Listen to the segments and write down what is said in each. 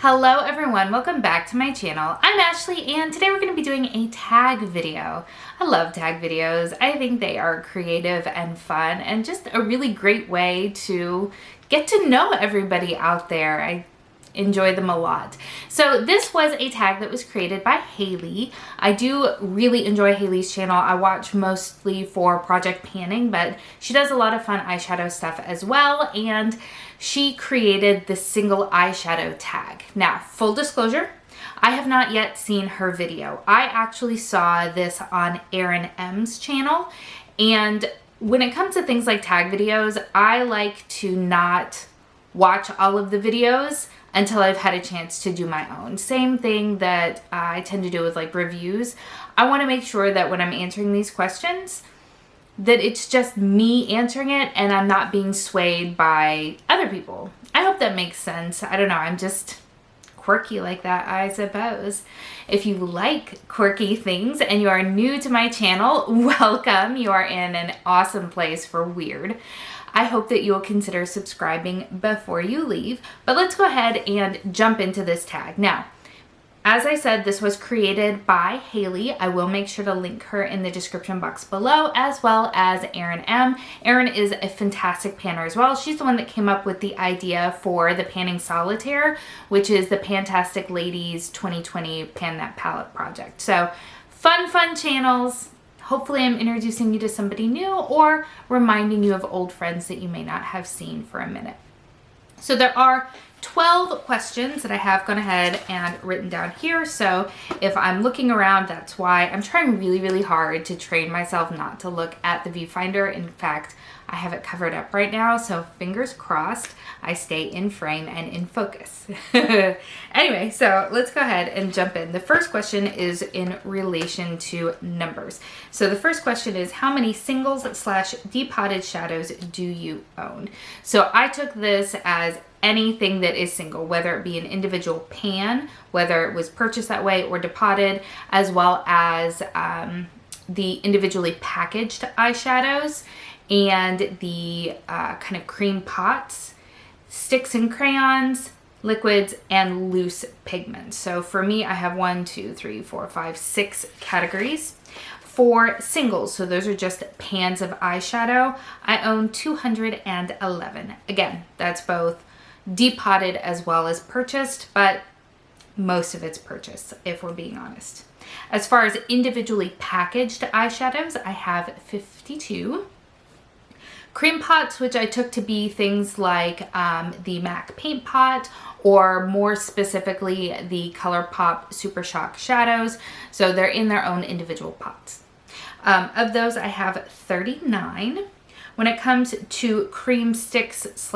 Hello everyone, welcome back to my channel. I'm Ashley and today we're going to be doing a tag video. I love tag videos. I think they are creative and fun and just a really great way to get to know everybody out there. I enjoy them a lot. So this was a tag that was created by Kailee. I do really enjoy Kailee's channel. I watch mostly for project panning, but she does a lot of fun eyeshadow stuff as well, and she created the single eyeshadow tag. Now, full disclosure, I have not yet seen her video. I actually saw this on Erynn's channel, and when it comes to things like tag videos, I like to not watch all of the videos until I've had a chance to do my own. Same thing that I tend to do with like reviews. I want to make sure that when I'm answering these questions, that it's just me answering it and I'm not being swayed by other people. I hope that makes sense. I don't know, I'm just quirky like that, I suppose. If you like quirky things and you are new to my channel, welcome. You are in an awesome place for weird. I hope that you will consider subscribing before you leave, but let's go ahead and jump into this tag. Now, as I said, this was created by Kailee. I will make sure to link her in the description box below, as well as Erynn M. Erynn is a fantastic panner as well. She's the one that came up with the idea for the Panning Solitaire, which is the Pantastic Ladies 2020 Pan That Palette project. So fun channels. Hopefully I'm introducing you to somebody new or reminding you of old friends that you may not have seen for a minute. So there are 12 questions that I have gone ahead and written down here. So if I'm looking around, that's why. I'm trying really hard to train myself not to look at the viewfinder. In fact, I have it covered up right now, so fingers crossed I stay in frame and in focus. Anyway, so let's go ahead and jump in. The first question is in relation to numbers. So the first question is, how many singles / depotted shadows do you own? So I took this as anything that is single, whether it be an individual pan, whether it was purchased that way or depotted, as well as the individually packaged eyeshadows and the kind of cream pots, sticks and crayons, liquids, and loose pigments. So for me, I have 1, 2, 3, 4, 5, 6 categories. For singles, so those are just pans of eyeshadow, I own 211. Again, that's both depotted as well as purchased, but most of it's purchased, if we're being honest. As far as individually packaged eyeshadows, I have 52. Cream pots, which I took to be things like the MAC paint pot, or more specifically the ColourPop Super Shock shadows. So they're in their own individual pots. Of those, I have 39. When it comes to cream sticks /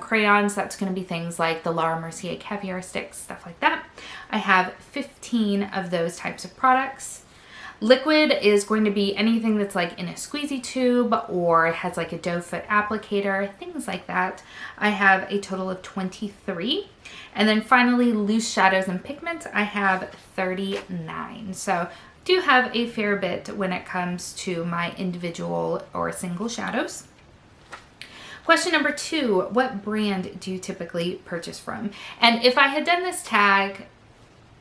crayons, that's going to be things like the Laura Mercier Caviar sticks, stuff like that. I have 15 of those types of products. Liquid is going to be anything that's like in a squeezy tube or has like a doe foot applicator, things like that. I have a total of 23. And then finally, loose shadows and pigments, I have 39. So do have a fair bit when it comes to my individual or single shadows. Question number 2, what brand do you typically purchase from? And if I had done this tag,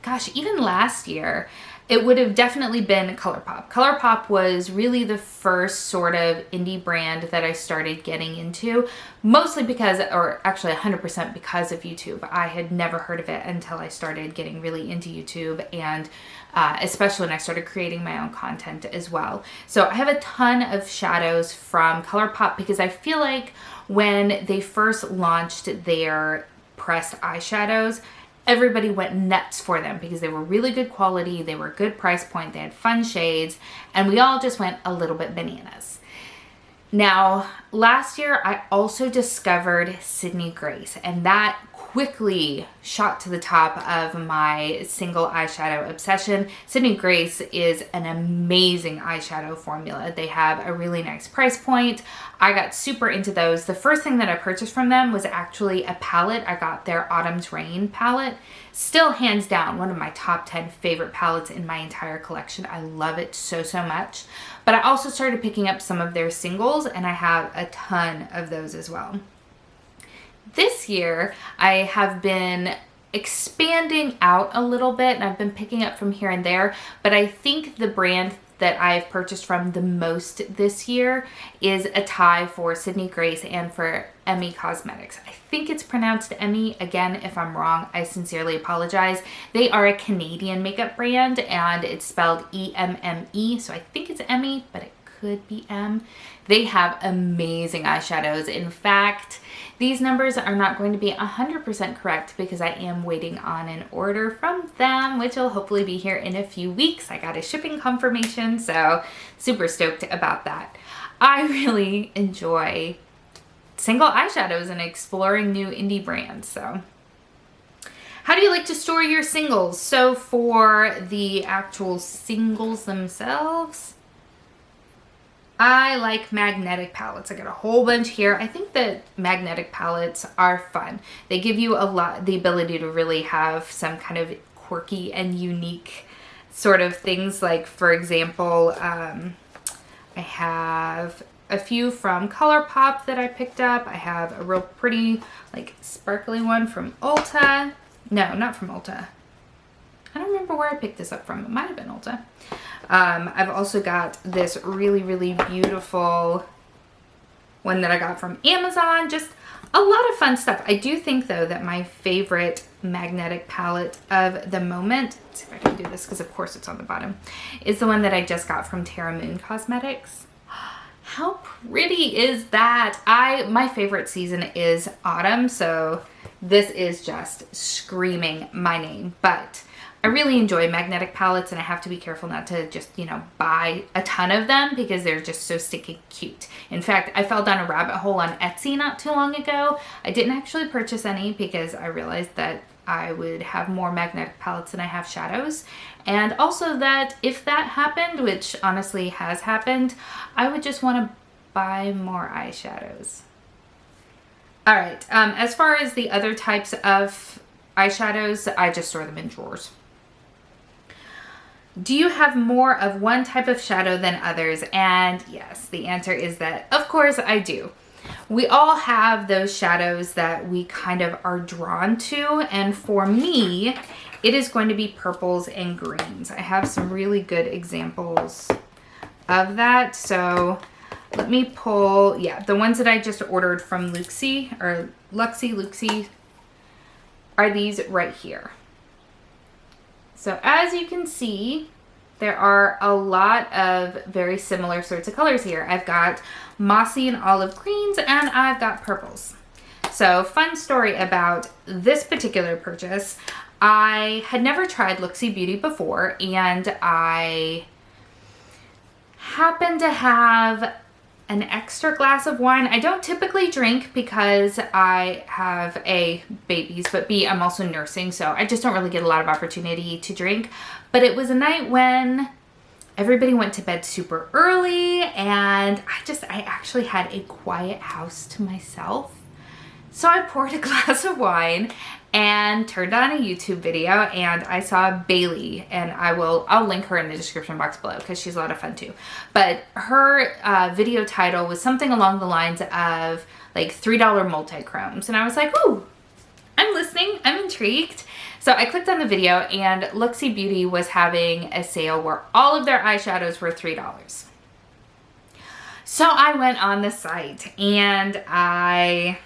gosh, even last year, it would have definitely been ColourPop. ColourPop was really the first sort of indie brand that I started getting into, mostly because, or actually 100% because of YouTube. I had never heard of it until I started getting really into YouTube, and especially when I started creating my own content as well. So I have a ton of shadows from ColourPop because I feel like when they first launched their pressed eyeshadows, everybody went nuts for them because they were really good quality, they were good price point, they had fun shades, and we all just went a little bit bananas. Now, last year I also discovered Sydney Grace, and that quickly shot to the top of my single eyeshadow obsession. Sydney Grace is an amazing eyeshadow formula. They have a really nice price point. I got super into those. The first thing that I purchased from them was actually a palette. I got their Autumn's Rain palette. Still hands down one of my top 10 favorite palettes in my entire collection. I love it so much. But I also started picking up some of their singles, and I have a ton of those as well. This year, I have been expanding out a little bit, and I've been picking up from here and there, but I think the brand that I've purchased from the most this year is a tie for Sydney Grace and for Emmy Cosmetics. I think it's pronounced Emmy. Again, if I'm wrong, I sincerely apologize. They are a Canadian makeup brand and it's spelled E-M-M-E, so I think it's Emmy, but it could be M. They have amazing eyeshadows. In fact, these numbers are not going to be 100% correct because I am waiting on an order from them, which will hopefully be here in a few weeks. I got a shipping confirmation, so super stoked about that. I really enjoy Single Eyeshadows and exploring new indie brands. So how do you like to store your singles? So for the actual singles themselves, I like magnetic palettes. I got a whole bunch here. I think that magnetic palettes are fun. They give you the ability to really have some kind of quirky and unique sort of things. Like, for example, I have a few from ColourPop that I picked up. I have a real pretty, like, sparkly one from Ulta. No, not from Ulta. I don't remember where I picked this up from. It might have been Ulta. I've also got this really, really beautiful one that I got from Amazon. Just a lot of fun stuff. I do think, though, that my favorite magnetic palette of the moment, let's see if I can do this because, of course, it's on the bottom, is the one that I just got from Terra Moon Cosmetics. How pretty is that? My favorite season is autumn, so this is just screaming my name. But I really enjoy magnetic palettes, and I have to be careful not to just, you know, buy a ton of them because they're just so stinking cute. In fact, I fell down a rabbit hole on Etsy not too long ago. I didn't actually purchase any because I realized that I would have more magnetic palettes than I have shadows. And also that if that happened, which honestly has happened, I would just want to buy more eyeshadows. All right, as far as the other types of eyeshadows, I just store them in drawers. Do you have more of one type of shadow than others? And yes, the answer is that, of course, I do. We all have those shadows that we kind of are drawn to, and for me, it is going to be purples and greens. I have some really good examples of that. So let me pull, yeah, the ones that I just ordered from Luxie are these right here. So as you can see, there are a lot of very similar sorts of colors here. I've got mossy and olive greens, and I've got purples. So fun story about this particular purchase. I had never tried Luxie Beauty before, and I happened to have an extra glass of wine. I don't typically drink because I have A, babies, but B, I'm also nursing, so I just don't really get a lot of opportunity to drink. But it was a night when everybody went to bed super early, and I actually had a quiet house to myself. So I poured a glass of wine and turned on a YouTube video, and I saw Bailey, and I'll link her in the description box below because she's a lot of fun too. But her video title was something along the lines of like $3 multi-chromes, and I was like, ooh, I'm listening, I'm intrigued. So I clicked on the video, and Luxie Beauty was having a sale where all of their eyeshadows were $3. So I went on the site, and I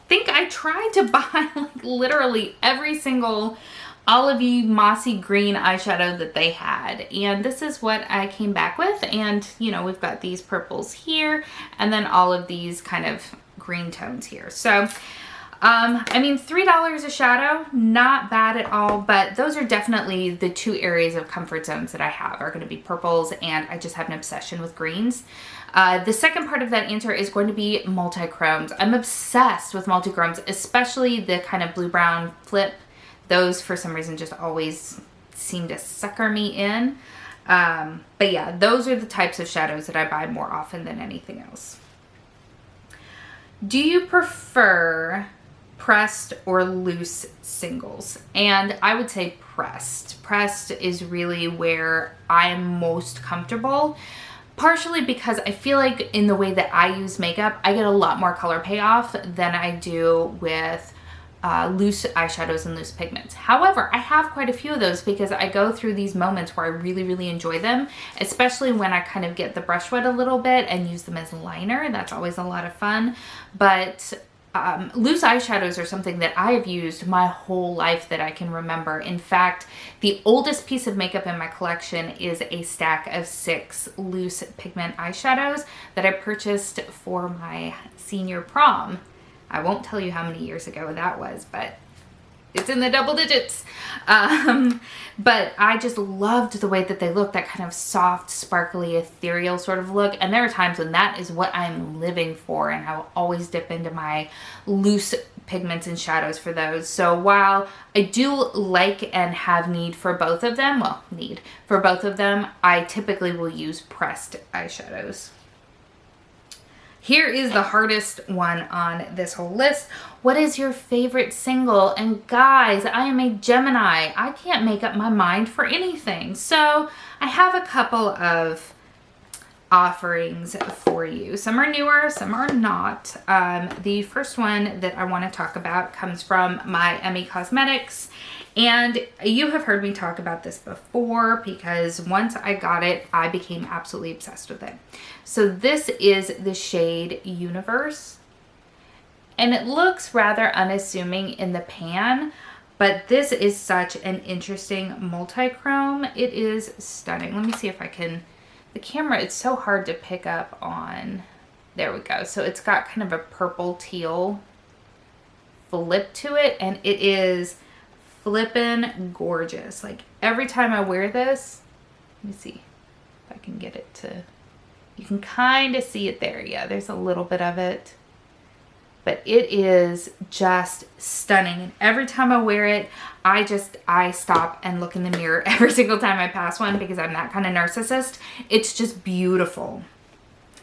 think I tried to buy like literally every single olivey mossy green eyeshadow that they had, and this is what I came back with. And you know, we've got these purples here and then all of these kind of green tones here. So I mean, $3 a shadow, not bad at all, but those are definitely the two areas of comfort zones that I have are going to be purples, and I just have an obsession with greens. The second part of that answer is going to be multi-chromes. I'm obsessed with multi-chromes, especially the kind of blue-brown flip. Those, for some reason, just always seem to sucker me in. But yeah, those are the types of shadows that I buy more often than anything else. Do you prefer pressed or loose singles? And I would say pressed. Pressed is really where I'm most comfortable, partially because I feel like in the way that I use makeup, I get a lot more color payoff than I do with loose eyeshadows and loose pigments. However, I have quite a few of those because I go through these moments where I really, really enjoy them, especially when I kind of get the brush wet a little bit and use them as liner. That's always a lot of fun. But loose eyeshadows are something that I have used my whole life that I can remember. In fact, the oldest piece of makeup in my collection is a stack of 6 loose pigment eyeshadows that I purchased for my senior prom. I won't tell you how many years ago that was, but it's in the double digits. But I just loved the way that they look, that kind of soft, sparkly, ethereal sort of look. And there are times when that is what I'm living for, and I will always dip into my loose pigments and shadows for those. So while I do like and have need for both of them, well, need for both of them, I typically will use pressed eyeshadows. Here is the hardest one on this whole list. What is your favorite single? And guys, I am a Gemini. I can't make up my mind for anything. So I have a couple of offerings for you. Some are newer, some are not. The first one that I want to talk about comes from my Emmy Cosmetics. And you have heard me talk about this before because once I got it, I became absolutely obsessed with it. So this is the shade Universe. And it looks rather unassuming in the pan, but this is such an interesting multi-chrome. It is stunning. Let me see if I can, the camera, it's so hard to pick up on. There we go. So it's got kind of a purple teal flip to it, and it is flippin' gorgeous. Like every time I wear this, let me see if I can get it to, you can kind of see it there. Yeah, there's a little bit of it, but it is just stunning. And every time I wear it, I stop and look in the mirror every single time I pass one because I'm that kind of narcissist. It's just beautiful.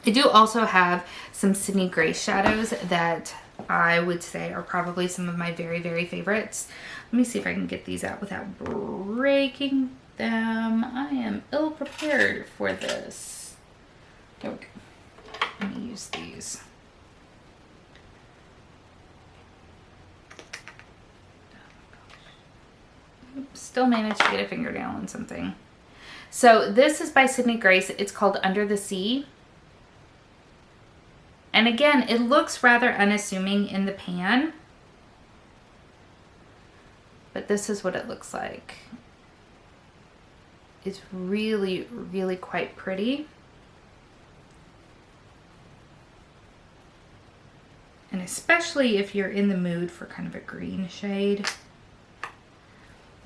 I do also have some Sydney Grace shadows that I would say are probably some of my very, very favorites. Let me see if I can get these out without breaking them. I am ill prepared for this. There we go. Let me use these. Oops, still managed to get a fingernail on something. So this is by Sydney Grace. It's called Under the Sea. And again, it looks rather unassuming in the pan, but this is what it looks like. It's really, really quite pretty. And especially if you're in the mood for kind of a green shade.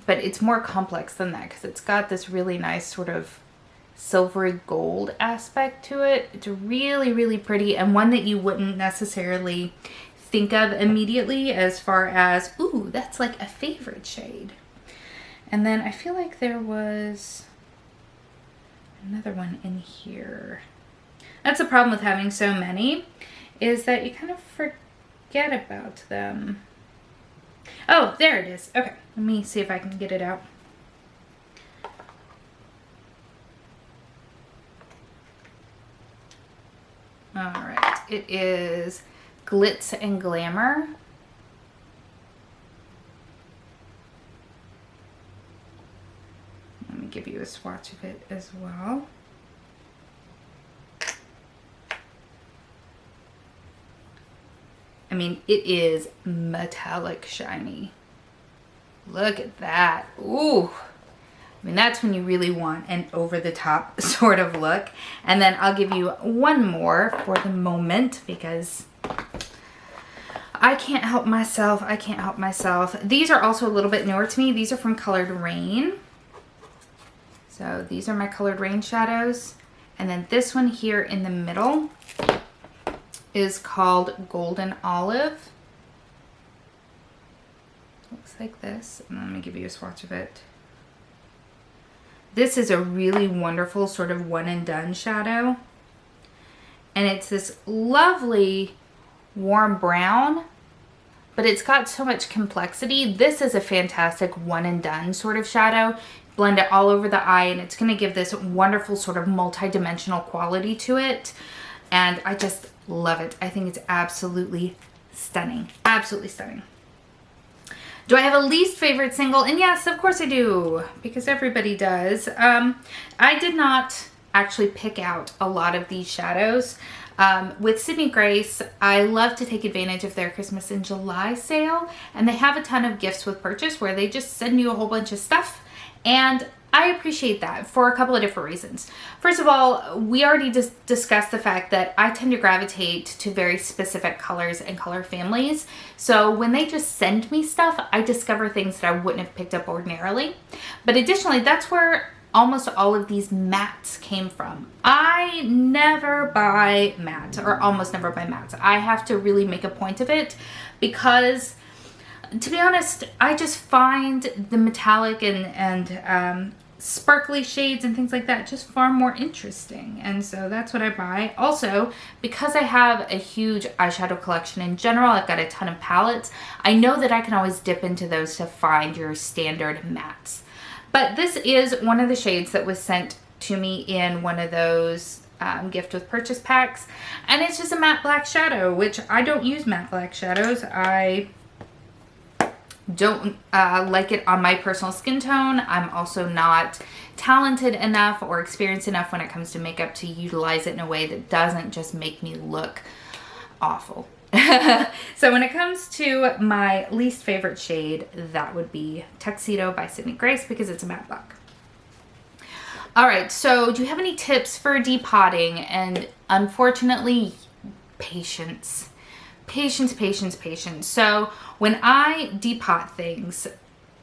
But it's more complex than that because it's got this really nice sort of silvery gold aspect to it. It's really, really pretty, and one that you wouldn't necessarily think of immediately as far as, ooh, that's like a favorite shade. And then I feel like there was another one in here. That's the problem with having so many, is that you kind of forget about them. Oh, there it is. Okay, let me see if I can get it out. All right, it is Glitz and Glamour. Let me give you a swatch of it as well. I mean, it is metallic shiny. Look at that. Ooh. I mean, that's when you really want an over-the-top sort of look. And then I'll give you one more for the moment because I can't help myself. I can't help myself. These are also a little bit newer to me. These are from Colored Rain. So these are my Colored Rain shadows. And then this one here in the middle is called Golden Olive. Looks like this. And let me give you a swatch of it. This is a really wonderful sort of one and done shadow. And it's this lovely warm brown, but it's got so much complexity. This is a fantastic one and done sort of shadow. Blend it all over the eye and it's gonna give this wonderful sort of multi-dimensional quality to it. And I just love it. I think it's absolutely stunning. Absolutely stunning. Do I have a least favorite single? And yes, of course I do, because everybody does. I did not actually pick out a lot of these shadows. With Sydney Grace, I love to take advantage of their Christmas in July sale, and they have a ton of gifts with purchase where they just send you a whole bunch of stuff, and I appreciate that for a couple of different reasons. First of all, we already discussed the fact that I tend to gravitate to very specific colors and color families. So when they just send me stuff, I discover things that I wouldn't have picked up ordinarily. But additionally, that's where almost all of these mattes came from. I never buy matte, or almost never buy mattes. I have to really make a point of it because, to be honest, I just find the metallic and sparkly shades and things like that just far more interesting, and so that's what I buy. Also, because I have a huge eyeshadow collection in general, I've got a ton of palettes, I know that I can always dip into those to find your standard mattes. But this is one of the shades that was sent to me in one of those gift with purchase packs, and it's just a matte black shadow, which I don't use matte black shadows. I don't like it on my personal skin tone. I'm also not talented enough or experienced enough when it comes to makeup to utilize it in a way that doesn't just make me look awful. So when it comes to my least favorite shade, that would be Tuxedo by Sydney Grace, because it's a matte black. All right, so do you have any tips for depotting? And unfortunately, patience. Patience. So when I depot things,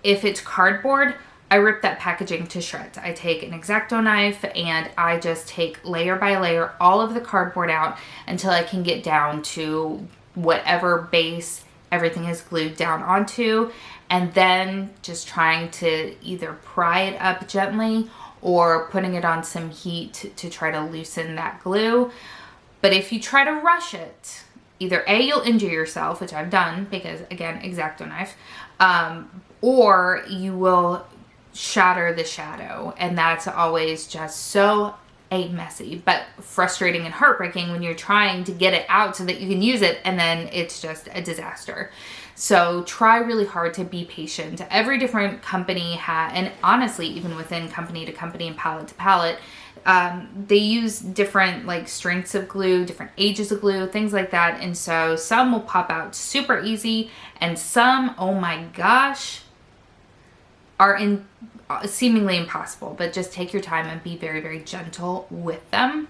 if it's cardboard, I rip that packaging to shreds. I take an X-Acto knife and I just take layer by layer all of the cardboard out until I can get down to whatever base everything is glued down onto, and then just trying to either pry it up gently or putting it on some heat to try to loosen that glue. But if you try to rush it, either A, you'll injure yourself, which I've done because, again, X-Acto knife, or you will shatter the shadow, and that's always just so messy, but frustrating and heartbreaking when you're trying to get it out so that you can use it, and then it's just a disaster. So try really hard to be patient. Every different company and honestly, even within company to company and palette to palette, they use different like strengths of glue, different ages of glue, things like that. And so some will pop out super easy, and some, oh my gosh, are seemingly impossible. But just take your time and be very, very gentle with them.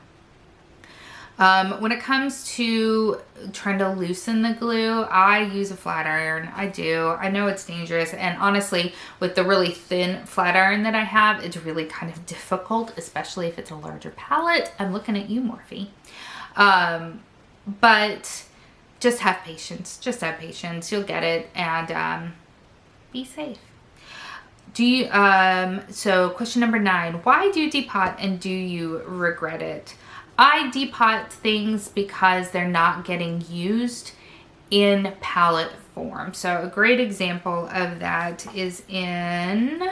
When it comes to trying to loosen the glue, I use a flat iron. I do. I know it's dangerous, and honestly, with the really thin flat iron that I have, it's really kind of difficult, especially if it's a larger palette. I'm looking at you, Morphe. But just have patience. Just have patience. You'll get it, and be safe. So question number 9, why do you depot and do you regret it? I depot things because they're not getting used in palette form. So a great example of that is in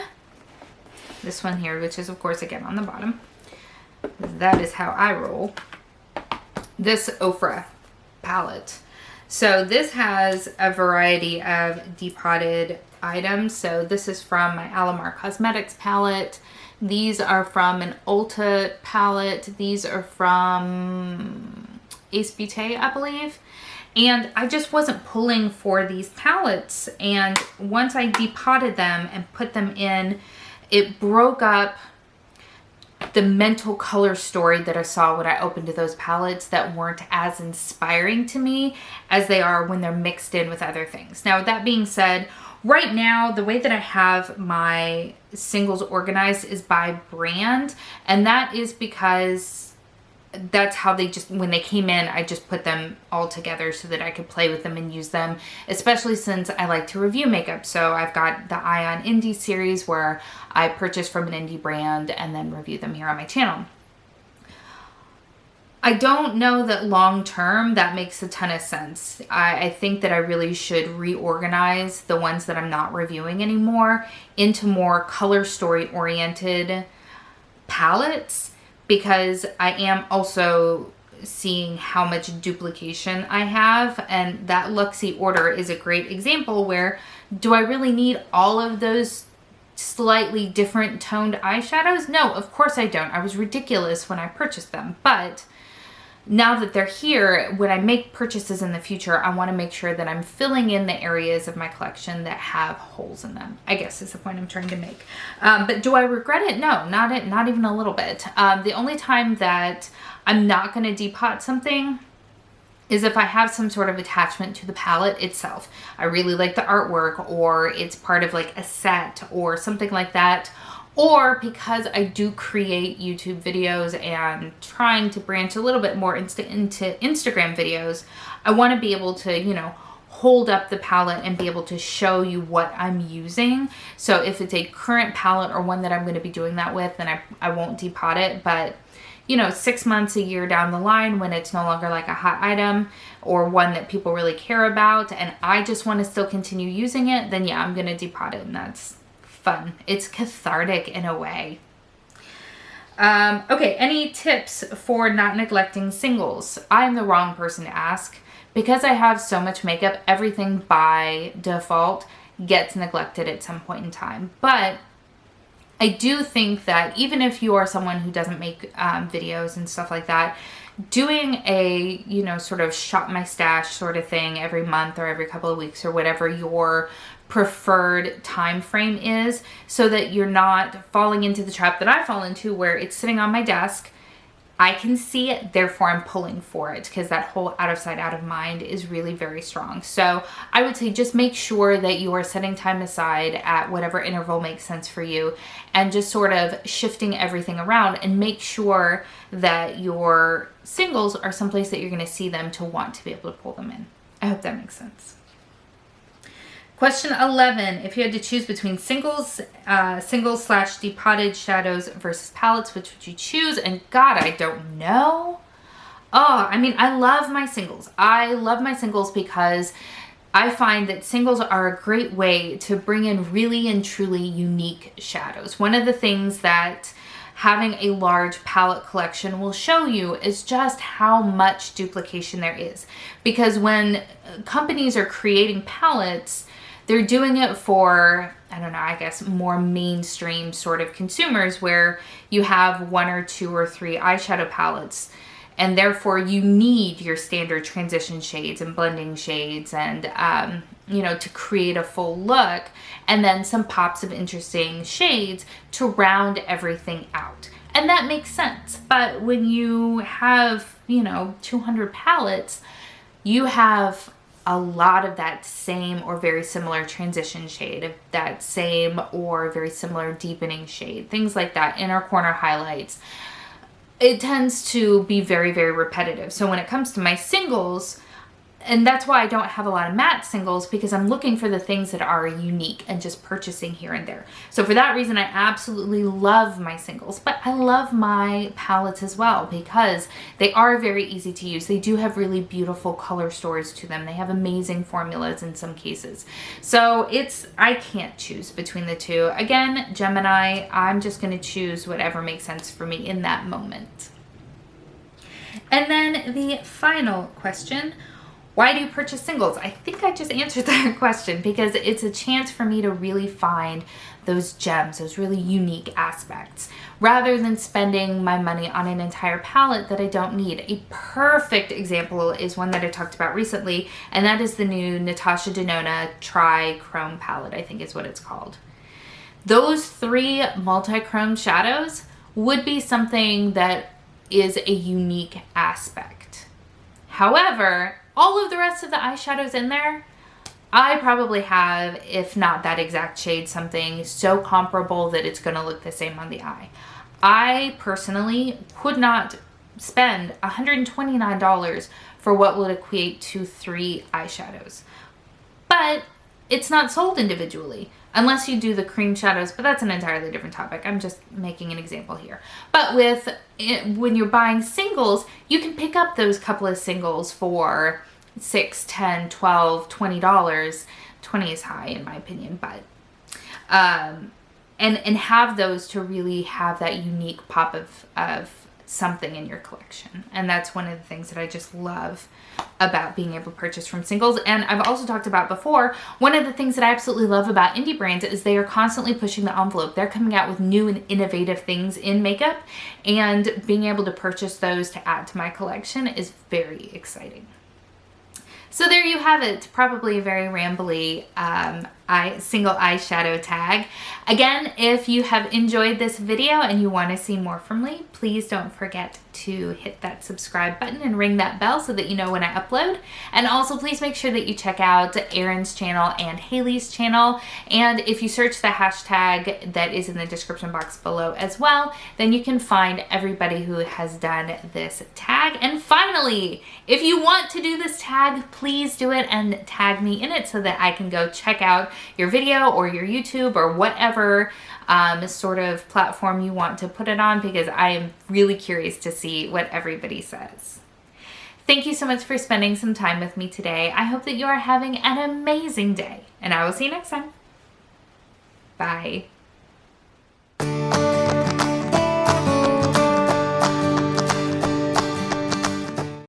this one here, which is of course again on the bottom. That is how I roll. This Ofra palette. So this has a variety of depotted items. So this is from my Alamar Cosmetics palette. These are from an Ulta palette. These are from Ace Beauté, I believe. And I just wasn't pulling for these palettes. And once I depotted them and put them in, it broke up the mental color story that I saw when I opened those palettes that weren't as inspiring to me as they are when they're mixed in with other things. Now, with that being said, right now, the way that I have my singles organized is by brand, and that is because that's how they just, when they came in, I just put them all together so that I could play with them and use them, especially since I like to review makeup. So I've got the Eye on Indie series where I purchase from an indie brand and then review them here on my channel. I don't know that long term that makes a ton of sense. I think that I really should reorganize the ones that I'm not reviewing anymore into more color story oriented palettes, because I am also seeing how much duplication I have, and that Luxie order is a great example where Do I really need all of those slightly different toned eyeshadows? No, of course I don't. I was ridiculous when I purchased them, but now that they're here, when I make purchases in the future, I want to make sure that I'm filling in the areas of my collection that have holes in them, I guess is the point I'm trying to make. But do I regret it? No, not even a little bit. The only time that I'm not going to depot something is if I have some sort of attachment to the palette itself. I really like the artwork, or it's part of like a set or something like that. Or because I do create YouTube videos and trying to branch a little bit more into Instagram videos, I want to be able to, you know, hold up the palette and be able to show you what I'm using. So if it's a current palette or one that I'm going to be doing that with, then I won't depot it. But, you know, 6 months, a year down the line, when it's no longer like a hot item or one that people really care about, and I just want to still continue using it, then yeah, I'm going to depot it, and that's fun. It's cathartic in a way. Okay, any tips for not neglecting singles? I'm the wrong person to ask. Because I have so much makeup, everything by default gets neglected at some point in time. But I do think that even if you are someone who doesn't make videos and stuff like that, doing a, you know, sort of shop my stash sort of thing every month or every couple of weeks or whatever your preferred time frame is, so that you're not falling into the trap that I fall into where it's sitting on my desk, I can see it, therefore I'm pulling for it, because that whole out of sight, out of mind is really very strong. So I would say just make sure that you are setting time aside at whatever interval makes sense for you, and just sort of shifting everything around, and make sure that your singles are someplace that you're going to see them to want to be able to pull them in. I hope that makes sense. Question 11, if you had to choose between singles slash depotted shadows versus palettes, which would you choose? And God, I don't know. Oh, I mean, I love my singles. I love my singles because I find that singles are a great way to bring in really and truly unique shadows. One of the things that having a large palette collection will show you is just how much duplication there is. Because when companies are creating palettes, they're doing it for, I don't know, I guess more mainstream sort of consumers, where you have 1 or 2 or 3 eyeshadow palettes, and therefore you need your standard transition shades and blending shades and, you know, to create a full look, and then some pops of interesting shades to round everything out. And that makes sense. But when you have, you know, 200 palettes, you have a lot of that same or very similar transition shade, of that same or very similar deepening shade, things like that, inner corner highlights. It tends to be very, very repetitive. So when it comes to my singles, and that's why I don't have a lot of matte singles, because I'm looking for the things that are unique and just purchasing here and there. So for that reason, I absolutely love my singles, but I love my palettes as well because they are very easy to use. They do have really beautiful color stories to them. They have amazing formulas in some cases. So I can't choose between the two. Again, Gemini, I'm just going to choose whatever makes sense for me in that moment. And then the final question, why do you purchase singles? I think I just answered that question, because it's a chance for me to really find those gems, those really unique aspects, rather than spending my money on an entire palette that I don't need. A perfect example is one that I talked about recently, and that is the new Natasha Denona Tri-Chrome palette, I think is what it's called. Those 3 multi-chrome shadows would be something that is a unique aspect. However, all of the rest of the eyeshadows in there, I probably have, if not that exact shade, something so comparable that it's going to look the same on the eye. I personally could not spend $129 for what would equate to 3 eyeshadows. But it's not sold individually, unless you do the cream shadows, but that's an entirely different topic. I'm just making an example here. But when you're buying singles, you can pick up those couple of singles for $6, $10, $12, $20. 20 is high in my opinion, but and have those to really have that unique pop of something in your collection. And that's one of the things that I just love about being able to purchase from Singles. And I've also talked about before, one of the things that I absolutely love about indie brands is they are constantly pushing the envelope. They're coming out with new and innovative things in makeup, and being able to purchase those to add to my collection is very exciting. So there you have it, probably a very rambly single eyeshadow tag. Again, if you have enjoyed this video and you want to see more from me, please don't forget to hit that subscribe button and ring that bell so that you know when I upload. And also please make sure that you check out Erynn's channel and Haley's channel. And if you search the hashtag that is in the description box below as well, then you can find everybody who has done this tag. And finally, if you want to do this tag, please do it and tag me in it so that I can go check out your video or your YouTube or whatever sort of platform you want to put it on, because I am really curious to see what everybody says. Thank you so much for spending some time with me today. I hope that you are having an amazing day, and I will see you next time. Bye.